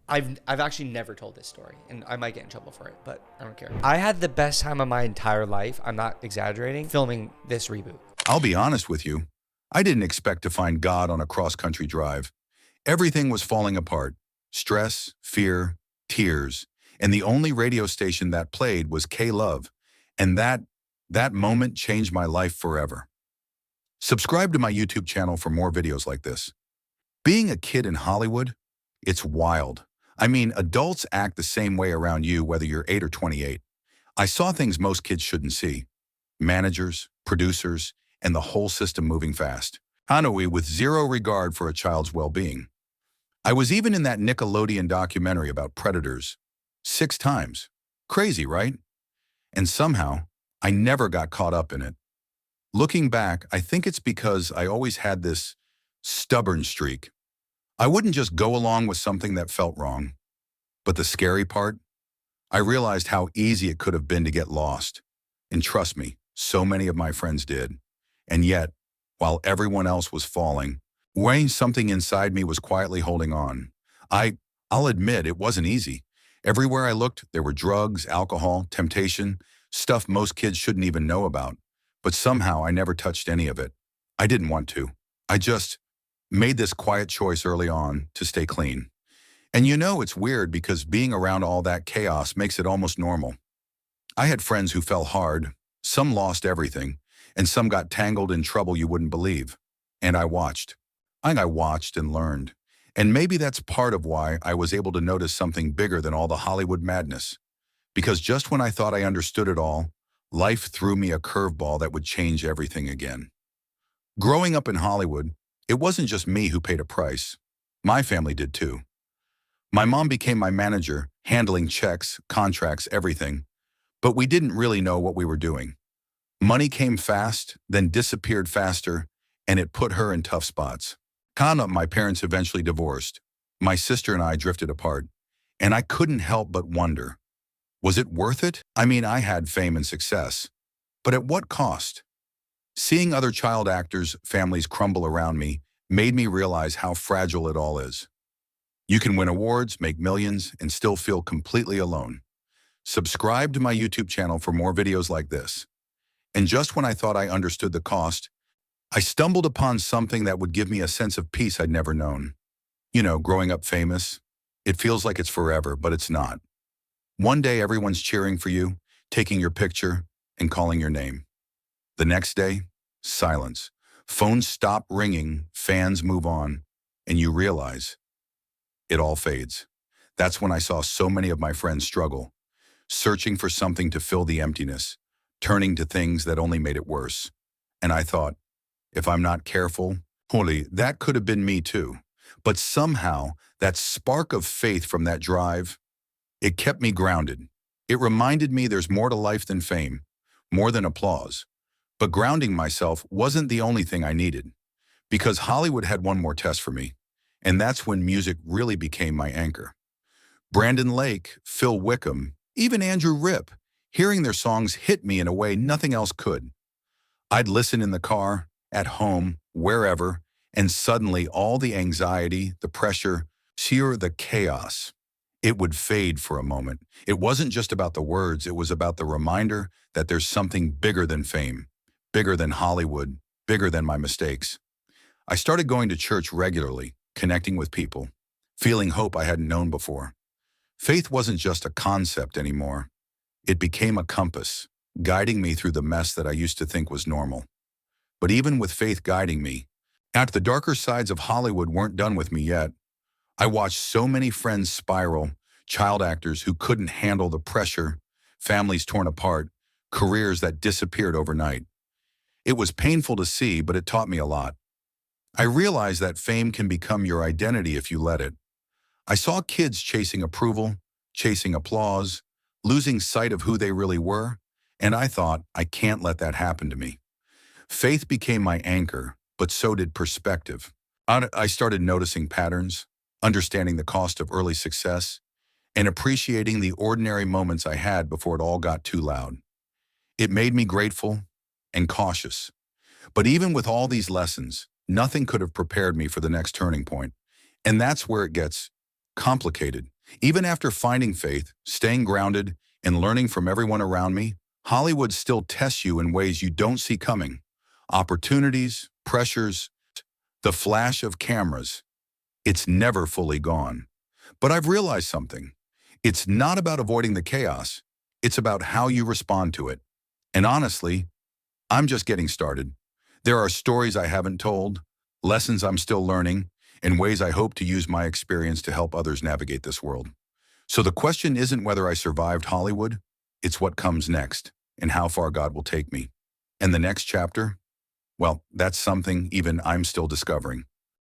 I've actually never told this story, and I might get in trouble for it, but I don't care. I had the best time of my entire life, I'm not exaggerating, filming this reboot. I'll be honest with you. I didn't expect to find God on a cross-country drive. Everything was falling apart. Stress, fear, tears. And the only radio station that played was K-Love. And that moment changed my life forever. Subscribe to my YouTube channel for more videos like this. Being a kid in Hollywood, it's wild. I mean, adults act the same way around you whether you're 8 or 28. I saw things most kids shouldn't see. Managers, producers, and the whole system moving fast. Hanoi with zero regard for a child's well-being. I was even in that Nickelodeon documentary about predators. 6 times. Crazy, right? And somehow, I never got caught up in it. Looking back, I think it's because I always had this stubborn streak. I wouldn't just go along with something that felt wrong. But the scary part? I realized how easy it could have been to get lost. And trust me, so many of my friends did. And yet, while everyone else was falling, something inside me was quietly holding on. I'll admit it wasn't easy. Everywhere I looked, there were drugs, alcohol, temptation, stuff most kids shouldn't even know about. But somehow I never touched any of it. I didn't want to. I just made this quiet choice early on to stay clean. And you know, it's weird because being around all that chaos makes it almost normal. I had friends who fell hard, some lost everything, and some got tangled in trouble you wouldn't believe. And I watched. I watched and learned. And maybe that's part of why I was able to notice something bigger than all the Hollywood madness. Because just when I thought I understood it all, life threw me a curveball that would change everything again. Growing up in Hollywood, it wasn't just me who paid a price. My family did too. My mom became my manager, handling checks, contracts, everything. But we didn't really know what we were doing. Money came fast, then disappeared faster, and it put her in tough spots. My parents eventually divorced. My sister and I drifted apart. And I couldn't help but wonder, was it worth it? I mean, I had fame and success. But at what cost? Seeing other child actors' families crumble around me made me realize how fragile it all is. You can win awards, make millions, and still feel completely alone. Subscribe to my YouTube channel for more videos like this. And just when I thought I understood the cost, I stumbled upon something that would give me a sense of peace I'd never known. You know, growing up famous, it feels like it's forever, but it's not. One day everyone's cheering for you, taking your picture, and calling your name. The next day, silence. Phones stop ringing, fans move on, and you realize it all fades. That's when I saw so many of my friends struggle, searching for something to fill the emptiness, turning to things that only made it worse. And I thought, if I'm not careful, holy, that could have been me too. But somehow, that spark of faith from that drive, it kept me grounded. It reminded me there's more to life than fame, more than applause. But grounding myself wasn't the only thing I needed, because Hollywood had one more test for me, and that's when music really became my anchor. Brandon Lake, Phil Wickham, even Andrew Ripp, hearing their songs hit me in a way nothing else could. I'd listen in the car, at home, wherever, and suddenly all the anxiety, the pressure, the chaos, it would fade for a moment. It wasn't just about the words, it was about the reminder that there's something bigger than fame, bigger than Hollywood, bigger than my mistakes. I started going to church regularly, connecting with people, feeling hope I hadn't known before. Faith wasn't just a concept anymore. It became a compass, guiding me through the mess that I used to think was normal. But even with faith guiding me, the darker sides of Hollywood weren't done with me yet. I watched so many friends spiral, child actors who couldn't handle the pressure, families torn apart, careers that disappeared overnight. It was painful to see, but it taught me a lot. I realized that fame can become your identity if you let it. I saw kids chasing approval, chasing applause, losing sight of who they really were, and I thought, I can't let that happen to me. Faith became my anchor, but so did perspective. I started noticing patterns, understanding the cost of early success, and appreciating the ordinary moments I had before it all got too loud. It made me grateful and cautious. But even with all these lessons, nothing could have prepared me for the next turning point. And that's where it gets complicated, Even after finding faith, staying grounded, and learning from everyone around me, Hollywood still tests you in ways you don't see coming. Opportunities, pressures, the flash of cameras. It's never fully gone. But I've realized something. It's not about avoiding the chaos. It's about how you respond to it. And honestly, I'm just getting started. There are stories I haven't told, lessons I'm still learning, and ways I hope to use my experience to help others navigate this world. So the question isn't whether I survived Hollywood, it's what comes next and how far God will take me. And the next chapter? Well, that's something even I'm still discovering.